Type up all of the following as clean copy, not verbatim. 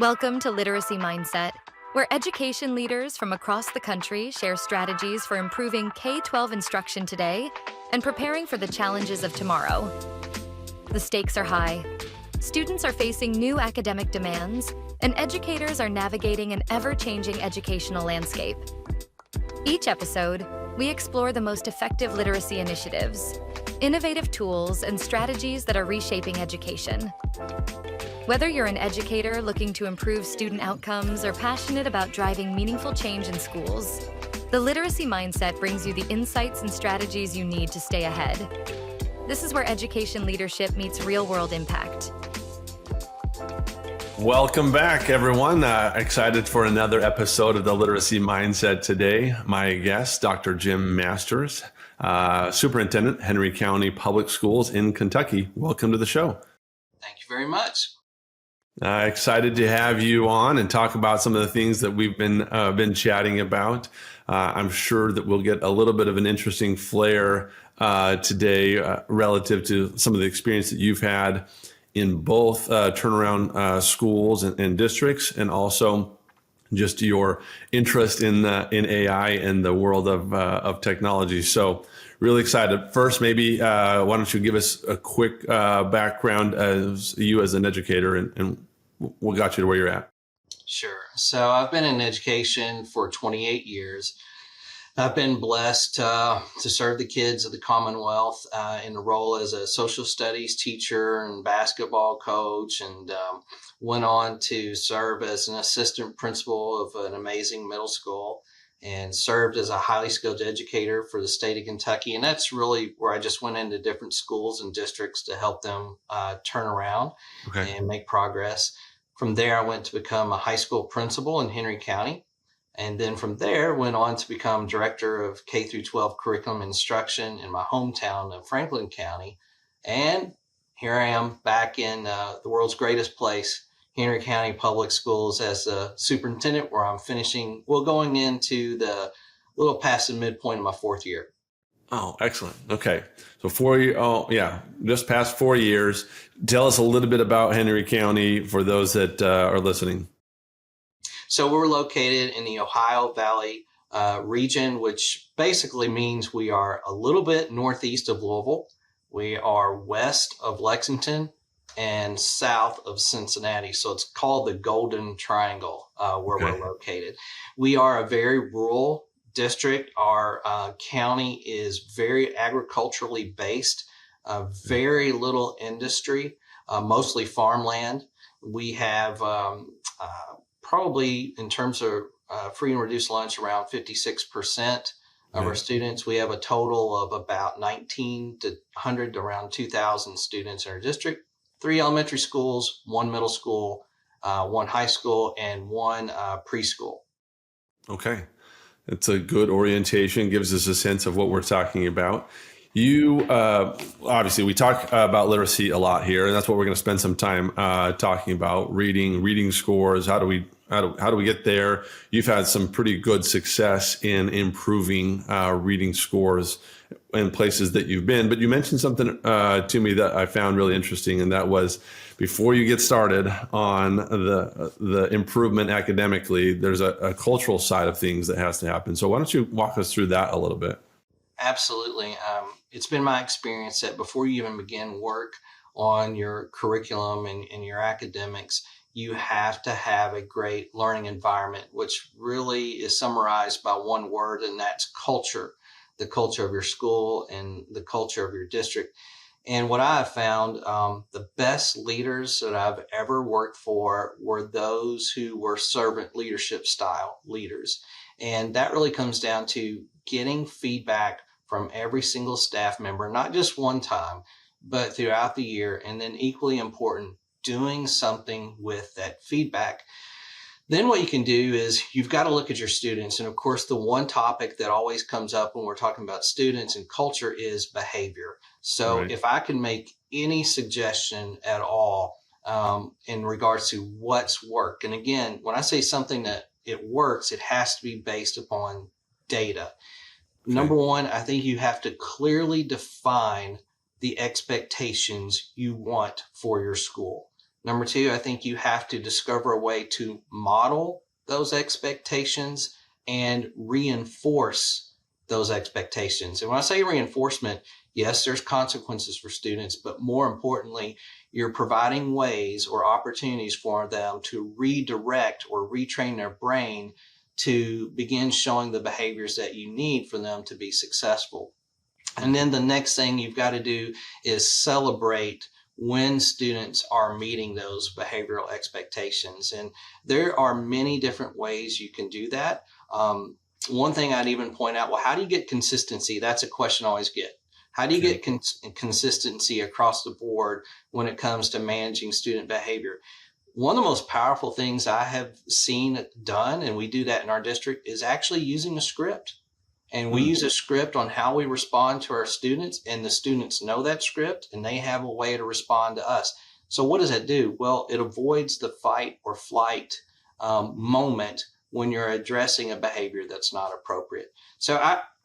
Welcome to Literacy Mindset, where education leaders from across the country share strategies for improving K-12 instruction today and preparing for the challenges of tomorrow. The stakes are high. Students are facing new academic demands, and educators are navigating an ever-changing educational landscape. Each episode, we explore the most effective literacy initiatives, innovative tools, and strategies that are reshaping education. Whether you're an educator looking to improve student outcomes or passionate about driving meaningful change in schools, the Literacy Mindset brings you the insights and strategies you need to stay ahead. This is where education leadership meets real-world impact. Welcome back, everyone. Excited for another episode of the Literacy Mindset today. My guest, Dr. Jim Masters, Superintendent, Henry County Public Schools in Kentucky. Welcome to the show. Thank you very much. Excited to have you on and talk about some of the things that we've been chatting about. I'm sure that we'll get a little bit of an interesting flair today relative to some of the experience that you've had in both turnaround schools and districts, and also just your interest in AI and the world of technology. So really excited. First, maybe why don't you give us a quick background as you as an educator and what got you to where you're at? Sure. So I've been in education for 28 years. I've been blessed to serve the kids of the Commonwealth in a role as a social studies teacher and basketball coach, and went on to serve as an assistant principal of an amazing middle school, and served as a highly skilled educator for the state of Kentucky. And that's really where I just went into different schools and districts to help them turn around and make progress. From there, I went to become a high school principal in Henry County. And then from there, went on to become director of K through 12 curriculum instruction in my hometown of Franklin County. And here I am back in the world's greatest place, Henry County Public Schools, as a superintendent, where I'm going into the little past the midpoint of my fourth year. Oh, excellent. Okay. So just past 4 years. Tell us a little bit about Henry County for those that are listening. So we're located in the Ohio Valley region, which basically means we are a little bit northeast of Louisville. We are west of Lexington and south of Cincinnati. So it's called the Golden Triangle where we're located. We are a very rural district. Our county is very agriculturally based, very little industry, mostly farmland. We have probably, in terms of free and reduced lunch, around 56% of our students. We have a total of about 100 to around 2,000 students in our district. 3 elementary schools, 1 middle school, 1 high school, and 1 preschool. Okay. It's a good orientation, gives us a sense of what we're talking about. You, obviously, we talk about literacy a lot here, and that's what we're going to spend some time talking about: reading scores. How do we get there? You've had some pretty good success in improving reading scores in places that you've been. But you mentioned something to me that I found really interesting, and that was, before you get started on the improvement academically, there's a cultural side of things that has to happen. So why don't you walk us through that a little bit? Absolutely. It's been my experience that before you even begin work on your curriculum and your academics, you have to have a great learning environment, which really is summarized by one word, and that's culture. The culture of your school and the culture of your district. And what I have found, the best leaders that I've ever worked for were those who were servant leadership style leaders. And that really comes down to getting feedback from every single staff member, not just one time, but throughout the year. And then equally important, doing something with that feedback. Then what you can do is you've got to look at your students. And of course, the one topic that always comes up when we're talking about students and culture is behavior. So if I can make any suggestion at all in regards to what's worked, and again, when I say something that it works, it has to be based upon data. Number one, I think you have to clearly define the expectations you want for your school. Number two, I think you have to discover a way to model those expectations and reinforce those expectations. And when I say reinforcement, yes, there's consequences for students, but more importantly, you're providing ways or opportunities for them to redirect or retrain their brain to begin showing the behaviors that you need for them to be successful. And then the next thing you've got to do is celebrate when students are meeting those behavioral expectations. And there are many different ways you can do that. One thing I'd even point out, well, how do you get consistency? That's a question I always get. How do you get consistency across the board when it comes to managing student behavior? One of the most powerful things I have seen done, and we do that in our district, is actually using a script. And we use a script on how we respond to our students, and the students know that script and they have a way to respond to us. So what does that do? Well, it avoids the fight or flight moment when you're addressing a behavior that's not appropriate. So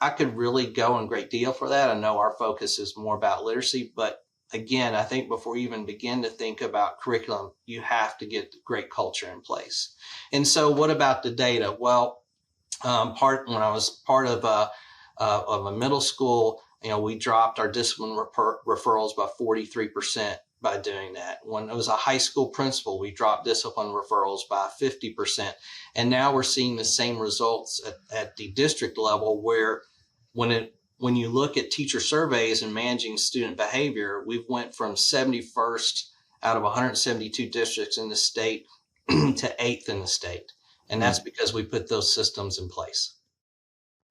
I could really go in great deal for that. I know our focus is more about literacy, but again, I think before you even begin to think about curriculum, you have to get great culture in place. And so what about the data? Well, when I was part of a middle school, we dropped our discipline referrals by 43% by doing that. When it was a high school principal, we dropped discipline referrals by 50%. And now we're seeing the same results at the district level, where when you look at teacher surveys and managing student behavior, we've went from 71st out of 172 districts in the state to 8th in the state. And that's because we put those systems in place.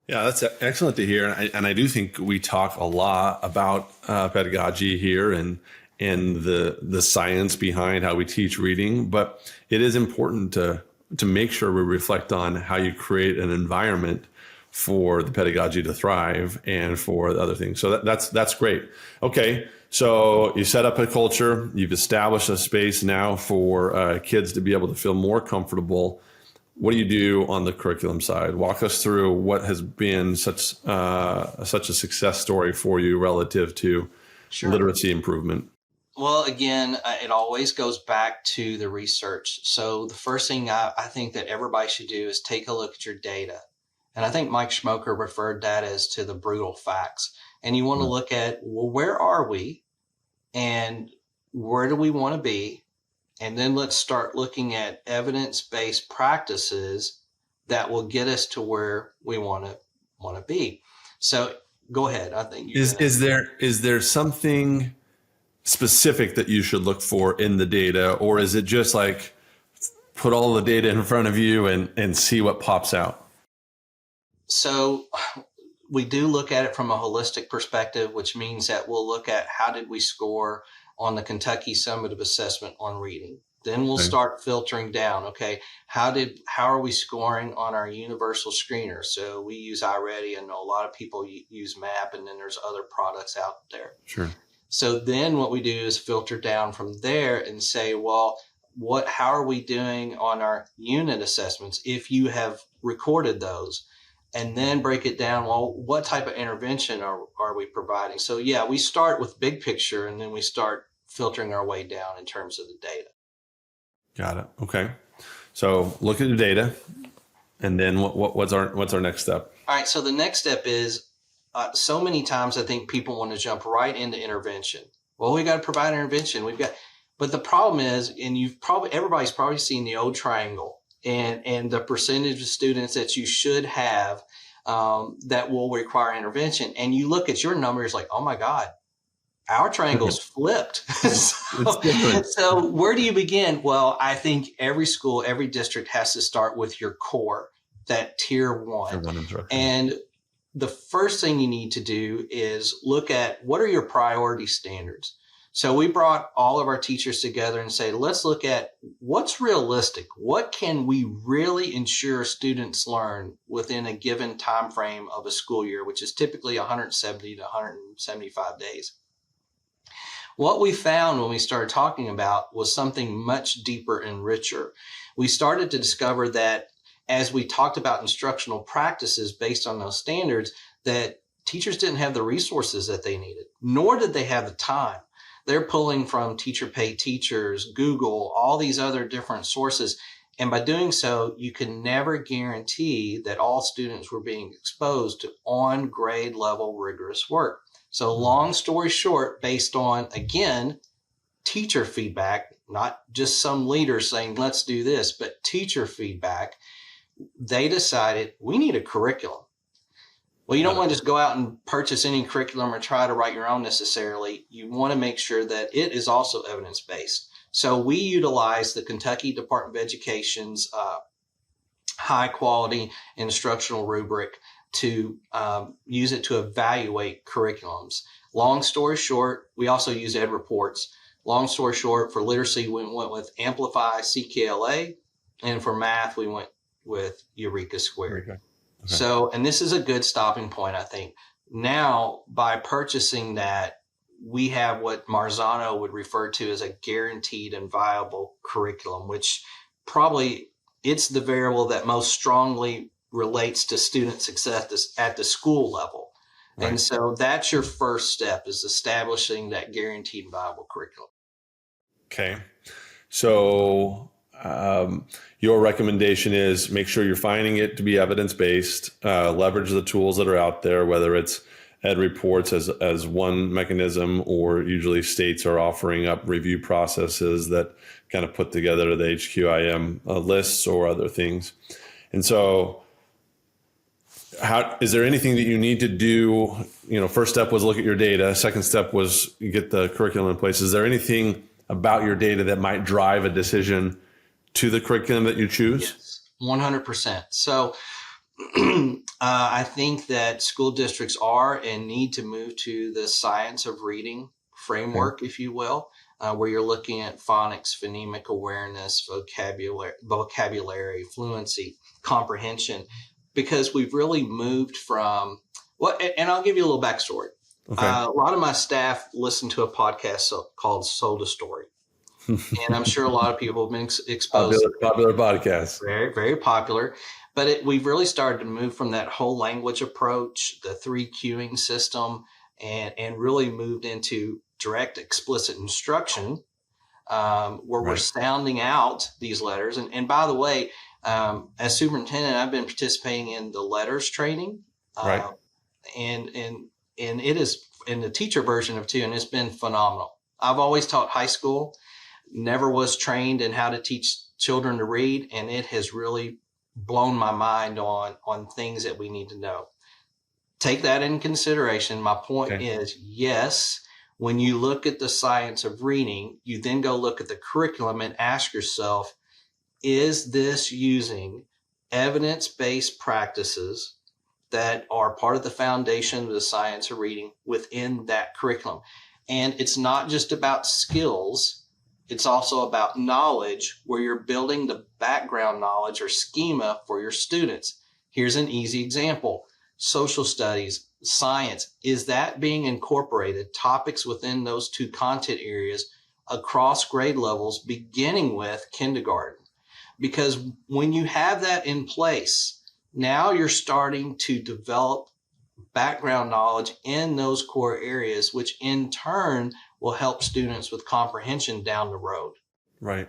Yeah, that's excellent to hear. And I do think we talk a lot about pedagogy here and the science behind how we teach reading. But it is important to make sure we reflect on how you create an environment for the pedagogy to thrive and for the other things. So that's great. Okay, so you set up a culture. You've established a space now for kids to be able to feel more comfortable. What do you do on the curriculum side? Walk us through what has been such a success story for you relative to literacy improvement. Well, again, it always goes back to the research. So the first thing I think that everybody should do is take a look at your data. And I think Mike Schmoker referred that as to the brutal facts. And you want to look at, well, where are we and where do we want to be? And then let's start looking at evidence-based practices that will get us to where we want to be. So go ahead. I think is there something specific that you should look for in the data, or is it just like put all the data in front of you and see what pops out? So we do look at it from a holistic perspective, which means that we'll look at how did we score on the Kentucky Summative Assessment on reading. Then we'll start filtering down. Okay, how are we scoring on our universal screener? So we use iReady, and a lot of people use MAP, and then there's other products out there. Sure. So then what we do is filter down from there and say, well, how are we doing on our unit assessments if you have recorded those? And then break it down. Well, what type of intervention are we providing? So yeah, we start with big picture, and then we start filtering our way down in terms of the data. Got it. Okay. So look at the data, and then what's our next step? All right. So the next step is so many times I think people want to jump right into intervention. Well, we got to provide intervention. But the problem is, and everybody's probably seen the old triangle. And the percentage of students that you should have that will require intervention. And you look at your numbers like, oh my God, our triangle's flipped. So where do you begin? Well, I think every school, every district has to start with your core, that tier one. And the first thing you need to do is look at what are your priority standards. So we brought all of our teachers together and say, let's look at what's realistic. What can we really ensure students learn within a given time frame of a school year, which is typically 170 to 175 days. What we found when we started talking about was something much deeper and richer. We started to discover that as we talked about instructional practices based on those standards, that teachers didn't have the resources that they needed, nor did they have the time. They're pulling from teacher paid teachers, Google, all these other different sources. And by doing so, you can never guarantee that all students were being exposed to on grade level rigorous work. So long story short, based on, again, teacher feedback, not just some leader saying, let's do this, but teacher feedback, they decided we need a curriculum. Well, you don't want to just go out and purchase any curriculum or try to write your own necessarily. You want to make sure that it is also evidence-based. So we utilize the Kentucky Department of Education's high quality instructional rubric to use it to evaluate curriculums. Long story short, we also use ed reports. Long story short, for literacy, we went with Amplify CKLA, and for math, we went with Eureka Squared. Okay. So, and this is a good stopping point, I think. Now, by purchasing that, we have what Marzano would refer to as a guaranteed and viable curriculum, which probably it's the variable that most strongly relates to student success at the school level. Right. And so that's your first step, is establishing that guaranteed and viable curriculum. Okay. So your recommendation is make sure you're finding it to be evidence-based, leverage the tools that are out there, whether it's ed reports as one mechanism, or usually states are offering up review processes that kind of put together the HQIM lists or other things. And so is there anything that you need to do? First step was look at your data. Second step was get the curriculum in place. Is there anything about your data that might drive a decision to the curriculum that you choose? Yes, 100%. So I think that school districts are and need to move to the science of reading framework, if you will, where you're looking at phonics, phonemic awareness, vocabulary, fluency, comprehension, because we've really moved from and I'll give you a little backstory. Okay. A lot of my staff listen to a podcast called Sold a Story. And I'm sure a lot of people have been exposed to popular podcast. Very, very popular. But we've really started to move from that whole language approach, the 3 cueing system, and really moved into direct explicit instruction, where we're sounding out these letters. And by the way, as superintendent, I've been participating in the letters training. And it is in the teacher version of 2, and it's been phenomenal. I've always taught high school, never was trained in how to teach children to read, and it has really blown my mind on things that we need to know. Take that in consideration. My point is, yes, when you look at the science of reading, you then go look at the curriculum and ask yourself, is this using evidence-based practices that are part of the foundation of the science of reading within that curriculum? And it's not just about skills. It's also about knowledge, where you're building the background knowledge or schema for your students. Here's an easy example. Social studies, science, is that being incorporated, topics within those 2 content areas across grade levels, beginning with kindergarten? Because when you have that in place, now you're starting to develop background knowledge in those core areas, which in turn will help students with comprehension down the road. Right.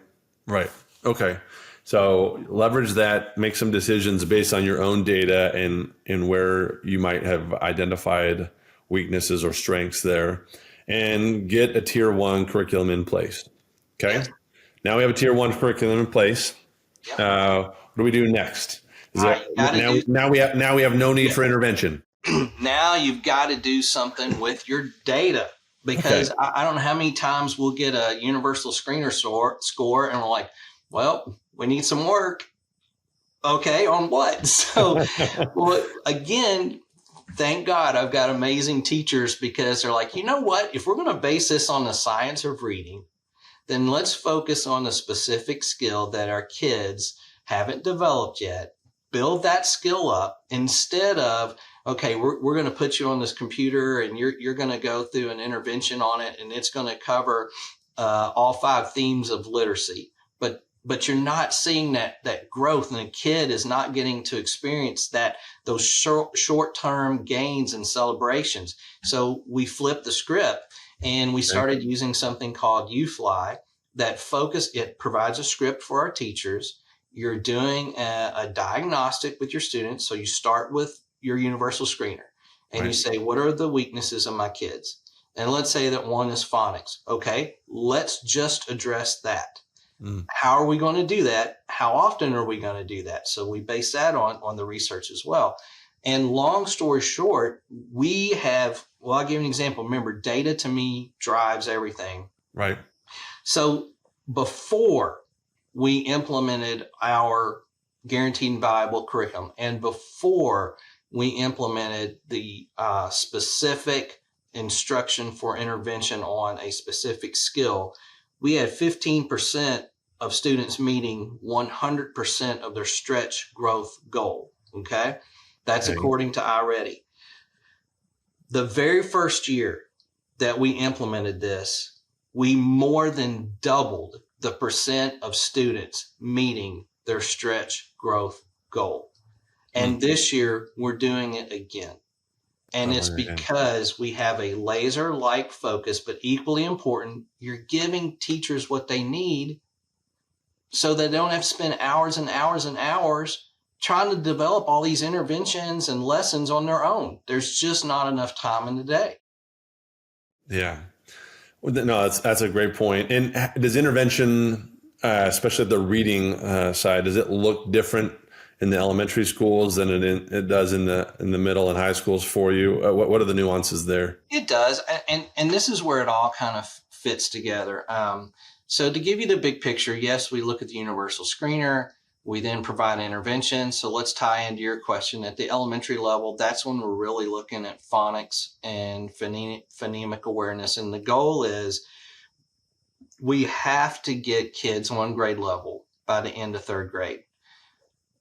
Okay. So leverage that, make some decisions based on your own data and where you might have identified weaknesses or strengths there, and get a tier 1 curriculum in place. Okay. Yes. Now we have a tier 1 curriculum in place. Yep. What do we do next? Now we have no need for intervention. Now you've got to do something with your data, because I don't know how many times we'll get a universal screener score and we're like, well, we need some work. Okay, on what? So, well, again, thank God I've got amazing teachers, because they're like, you know what? If we're going to base this on the science of reading, then let's focus on a specific skill that our kids haven't developed yet. Build that skill up instead of, okay, we're going to put you on this computer and you're going to go through an intervention on it, and it's going to cover all 5 themes of literacy. But you're not seeing that growth, and the kid is not getting to experience those short-term gains and celebrations. So we flip the script, And we started using something called UFly it provides a script for our teachers. You're doing a diagnostic with your students. So you start with your universal screener and you say, what are the weaknesses of my kids? And let's say that one is phonics. Okay, let's just address that. How are we going to do that? How often are we going to do that? So we base that on the research as well. And long story short, I'll give you an example. Remember, data to me drives everything. Right. So before we implemented our guaranteed and viable curriculum, and before we implemented the specific instruction for intervention on a specific skill, we had 15% of students meeting 100% of their stretch growth goal. Okay. That's according to iReady. The very first year that we implemented this, we more than doubled the percent of students meeting their stretch growth goal. And this year we're doing it again. And it's because we have a laser-like focus, but equally important, you're giving teachers what they need so they don't have to spend hours and hours and hours trying to develop all these interventions and lessons on their own. There's just not enough time in the day. Yeah. No, that's a great point. And does intervention, especially the reading side, does it look different in the elementary schools than it does in the middle and high schools for you? What are the nuances there? It does. And this is where it all kind of fits together. So to give you the big picture, yes, we look at the universal screener. We then provide intervention. So let's tie into your question. At the elementary level, that's when we're really looking at phonics and phonemic awareness. And the goal is we have to get kids one grade level by the end of third grade.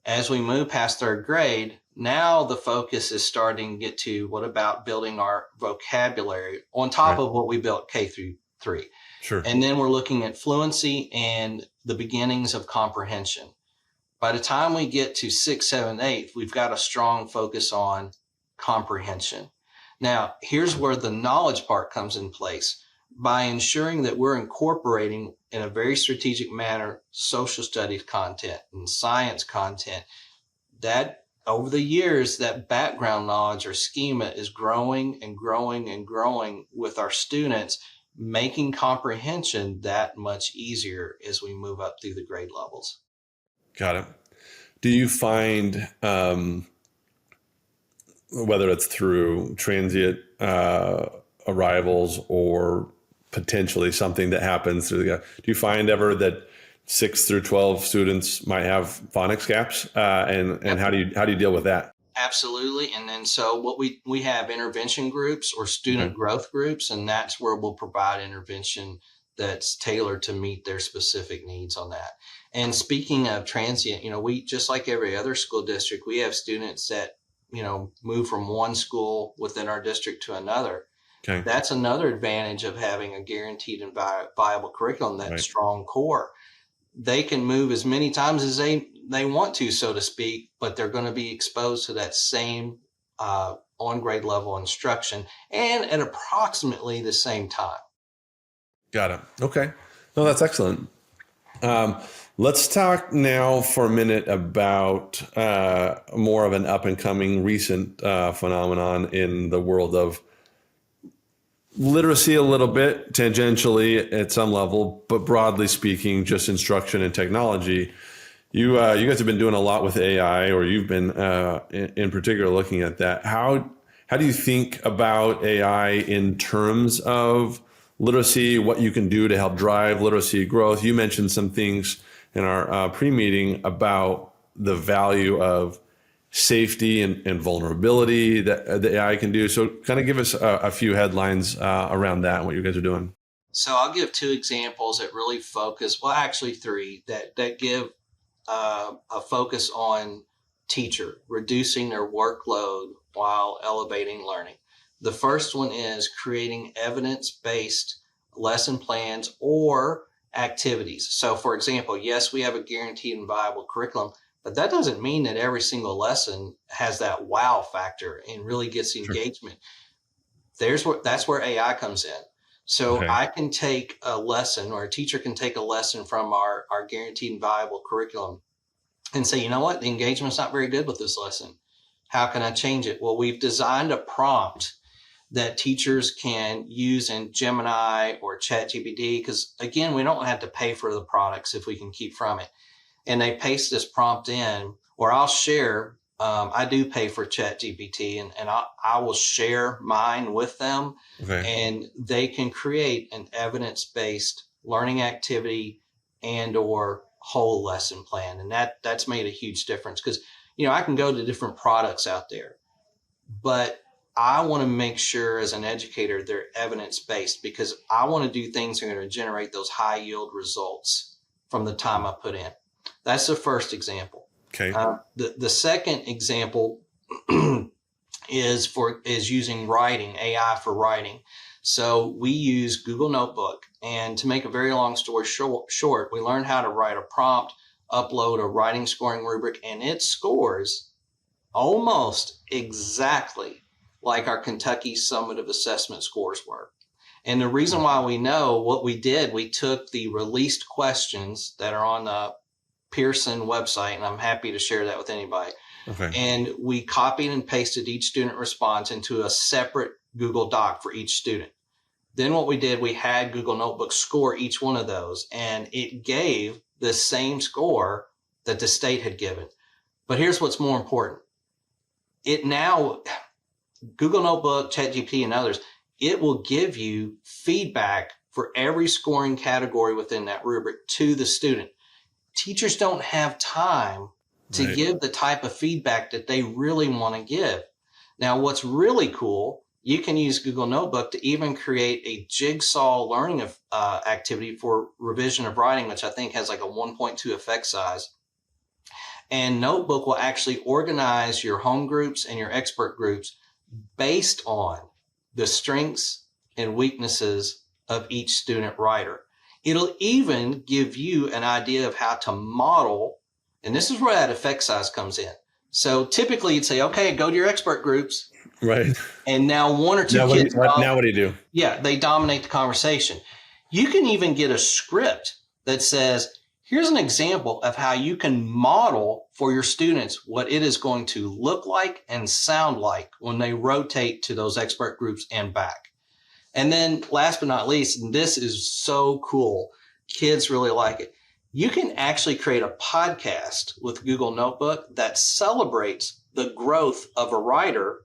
As we move past third grade, now the focus is starting to get to what about building our vocabulary on top of what we built K through 3. Sure. And then we're looking at fluency and the beginnings of comprehension. By the time we get to 6, 7, 8, we've got a strong focus on comprehension. Now, here's where the knowledge part comes in place. By ensuring that we're incorporating in a very strategic manner social studies content and science content, that over the years, that background knowledge or schema is growing and growing and growing with our students, making comprehension that much easier as we move up through the grade levels. Got it. Do you find, whether it's through transient arrivals or potentially something that happens through do you find ever that 6 through 12 students might have phonics gaps? And how do you deal with that? Absolutely. And then so what we have intervention groups or student growth groups, and that's where we'll provide intervention that's tailored to meet their specific needs on that. And speaking of transient, we, just like every other school district, we have students that, move from one school within our district to another. Okay. That's another advantage of having a guaranteed and viable curriculum, that strong core. They can move as many times as they want to, so to speak, but they're going to be exposed to that same on grade level instruction and at approximately the same time. Got it. Okay. No, that's excellent. Let's talk now for a minute about more of an up and coming recent phenomenon in the world of literacy, a little bit tangentially at some level, but broadly speaking, just instruction and technology. You guys have been doing a lot with AI, or you've been in particular looking at that. How do you think about AI in terms of literacy, what you can do to help drive literacy growth? You mentioned some things in our pre-meeting about the value of safety and vulnerability that the AI can do. So kind of give us a few headlines around that and what you guys are doing. So I'll give 2 examples that really focus, well, actually 3, that give a focus on teacher, reducing their workload while elevating learning. The first one is creating evidence-based lesson plans or activities. So for example, yes, we have a guaranteed and viable curriculum, but that doesn't mean that every single lesson has that wow factor and really gets engagement. That's where AI comes in. So Okay. I can take a lesson, or a teacher can take a lesson from our guaranteed and viable curriculum and say, you know what, the engagement's not very good with this lesson. How can I change it? Well, we've designed a prompt that teachers can use in Gemini or ChatGPT, because again, we don't have to pay for the products if we can keep from it. And they paste this prompt in, or I'll share. I do pay for ChatGPT, and I will share mine with them, Okay. and they can create an evidence-based learning activity and or whole lesson plan. And that's made a huge difference, because, I can go to different products out there, but I want to make sure as an educator they're evidence-based, because I want to do things that are going to generate those high yield results from the time I put in. That's the first example. Okay. The second example is using writing, AI for writing. So we use Google Notebook, and to make a very long story short, we learned how to write a prompt, upload a writing scoring rubric, and it scores almost exactly like our Kentucky summative assessment scores were. And the reason why we know what we did, we took the released questions that are on the Pearson website, and I'm happy to share that with anybody. Okay. And we copied and pasted each student response into a separate Google Doc for each student. Then what we did, we had Google Notebook score each one of those, and it gave the same score that the state had given. But here's what's more important. It now, Google Notebook, ChatGPT, and others, it will give you feedback for every scoring category within that rubric to the student. Teachers don't have time to Right. give the type of feedback that they really want to give. Now, what's really cool, you can use Google Notebook to even create a jigsaw learning activity for revision of writing, which I think has like a 1.2 effect size. And Notebook will actually organize your home groups and your expert groups based on the strengths and weaknesses of each student writer. It'll even give you an idea of how to model, and this is where that effect size comes in. So typically you'd say, okay, go to your expert groups. Right. And now one or two Now kids. what do you do? Yeah, they dominate the conversation. You can even get a script that says, here's an example of how you can model for your students what it is going to look like and sound like when they rotate to those expert groups and back. And then last but not least, and this is so cool, kids really like it, you can actually create a podcast with Google Notebook that celebrates the growth of a writer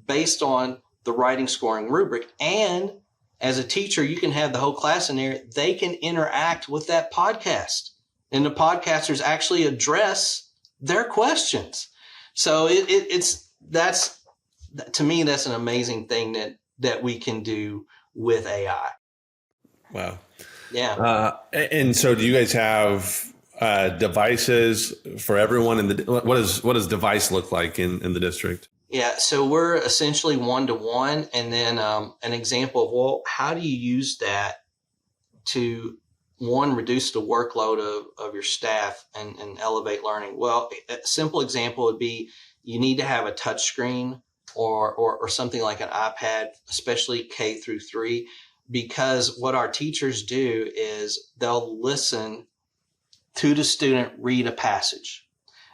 based on the writing scoring rubric. And as a teacher, you can have the whole class in there. They can interact with that podcast, and the podcasters actually address their questions. So that's, to me, that's an amazing thing that we can do with AI. Wow. Yeah. And so do you guys have devices for everyone what does device look like in the district? Yeah. So we're essentially one-to-one. And then an example of, well, how do you use that to, one, reduce the workload of your staff and elevate learning? Well, a simple example would be you need to have a touch screen or something like an iPad, especially K through 3, because what our teachers do is they'll listen to the student read a passage.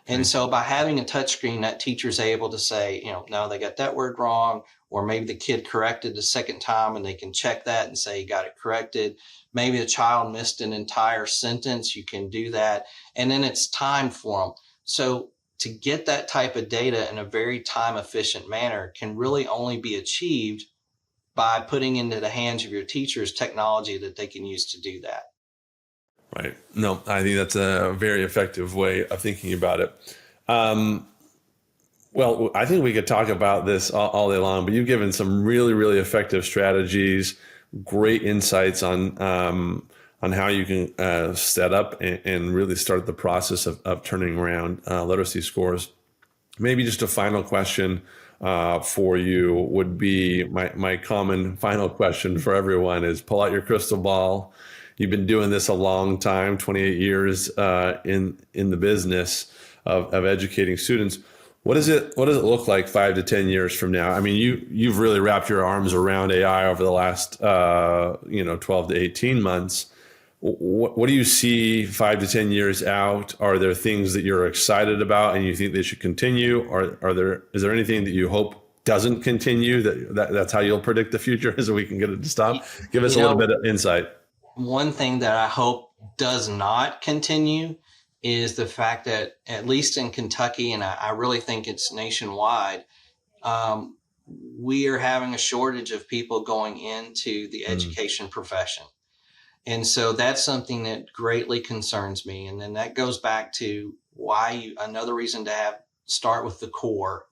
And so by having a touchscreen, that teacher's able to say, no, they got that word wrong, or maybe the kid corrected the second time and they can check that and say, you got it corrected. Maybe the child missed an entire sentence. You can do that. And then it's timed for them. So to get that type of data in a very time efficient manner can really only be achieved by putting into the hands of your teachers technology that they can use to do that. Right. No, I think that's a very effective way of thinking about it. Well, I think we could talk about this all day long, but you've given some really, really effective strategies, great insights on how you can set up and really start the process of turning around literacy scores. Maybe just a final question for you would be my common final question for everyone is pull out your crystal ball. You've been doing this a long time, 28 years in the business of educating students. What does it look like 5 to 10 years from now? I mean, you've really wrapped your arms around AI over the last 12 to 18 months. What do you see 5 to 10 years out? Are there things that you're excited about and you think they should continue? Is there anything that you hope doesn't continue? That's how you'll predict the future, so we can get it to stop? Give us a little bit of insight. One thing that I hope does not continue is the fact that, at least in Kentucky, and I really think it's nationwide, we are having a shortage of people going into the education profession. And so that's something that greatly concerns me. And then that goes back to another reason to start with the core,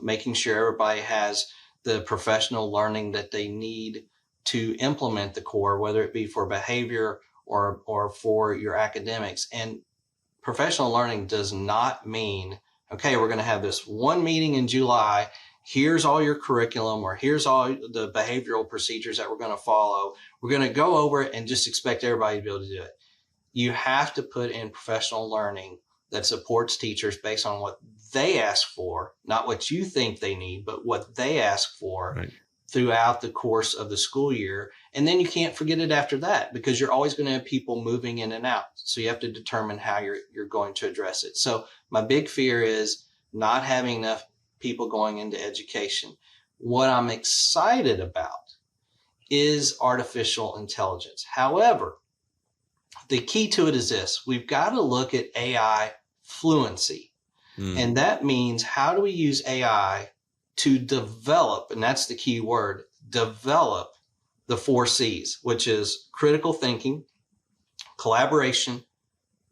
making sure everybody has the professional learning that they need to implement the core, whether it be for behavior or for your academics. And professional learning does not mean, okay, we're going to have this one meeting in July. Here's all your curriculum, or here's all the behavioral procedures that we're going to follow. We're going to go over it and just expect everybody to be able to do it. You have to put in professional learning that supports teachers based on what they ask for, not what you think they need, but what they ask for. Right. Throughout the course of the school year. And then you can't forget it after that, because you're always going to have people moving in and out. So you have to determine how you're going to address it. So my big fear is not having enough people going into education. What I'm excited about is artificial intelligence. However, the key to it is this: we've got to look at AI fluency. And that means, how do we use AI to develop, and that's the key word, develop the 4 C's, which is critical thinking, collaboration,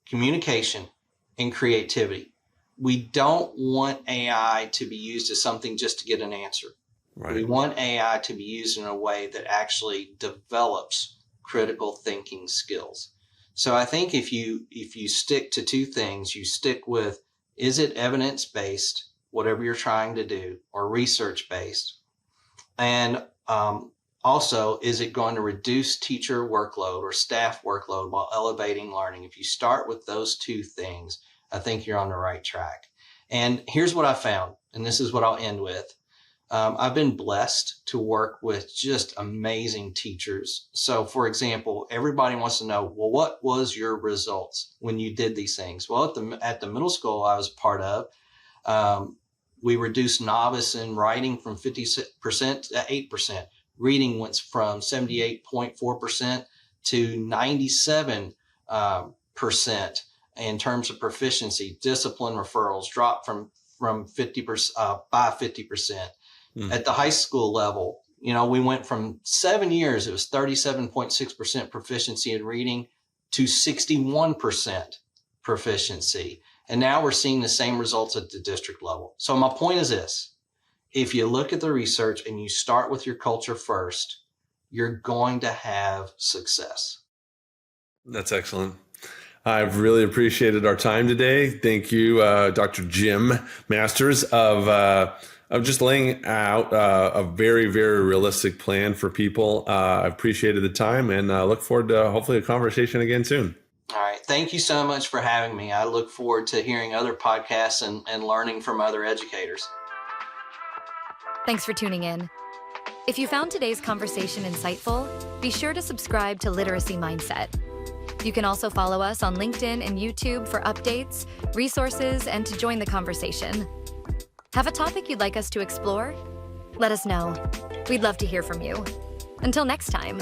communication, and creativity. We don't want AI to be used as something just to get an answer. Right. We want AI to be used in a way that actually develops critical thinking skills. So I think if you stick to 2 things, you stick with, is it evidence-based, whatever you're trying to do, or research-based? And also, is it going to reduce teacher workload or staff workload while elevating learning? If you start with those 2 things, I think you're on the right track. And here's what I found, and this is what I'll end with. I've been blessed to work with just amazing teachers. So, for example, everybody wants to know, well, what was your results when you did these things? Well, at the middle school I was part of, we reduced novice in writing from 50% to 8%. Reading went from 78.4% to 97% in terms of proficiency. Discipline referrals dropped from 50% by 50%. At the high school level, we went from 7 years, it was 37.6% proficiency in reading to 61% proficiency. And now we're seeing the same results at the district level. So my point is this: if you look at the research and you start with your culture first, you're going to have success. That's excellent. I've really appreciated our time today. Thank you, Dr. Jim Masters, of just laying out a very, very realistic plan for people. I appreciated the time, and look forward to hopefully a conversation again soon. All right. Thank you so much for having me. I look forward to hearing other podcasts and learning from other educators. Thanks for tuning in. If you found today's conversation insightful, be sure to subscribe to Literacy Mindset. You can also follow us on LinkedIn and YouTube for updates, resources, and to join the conversation. Have a topic you'd like us to explore? Let us know. We'd love to hear from you. Until next time.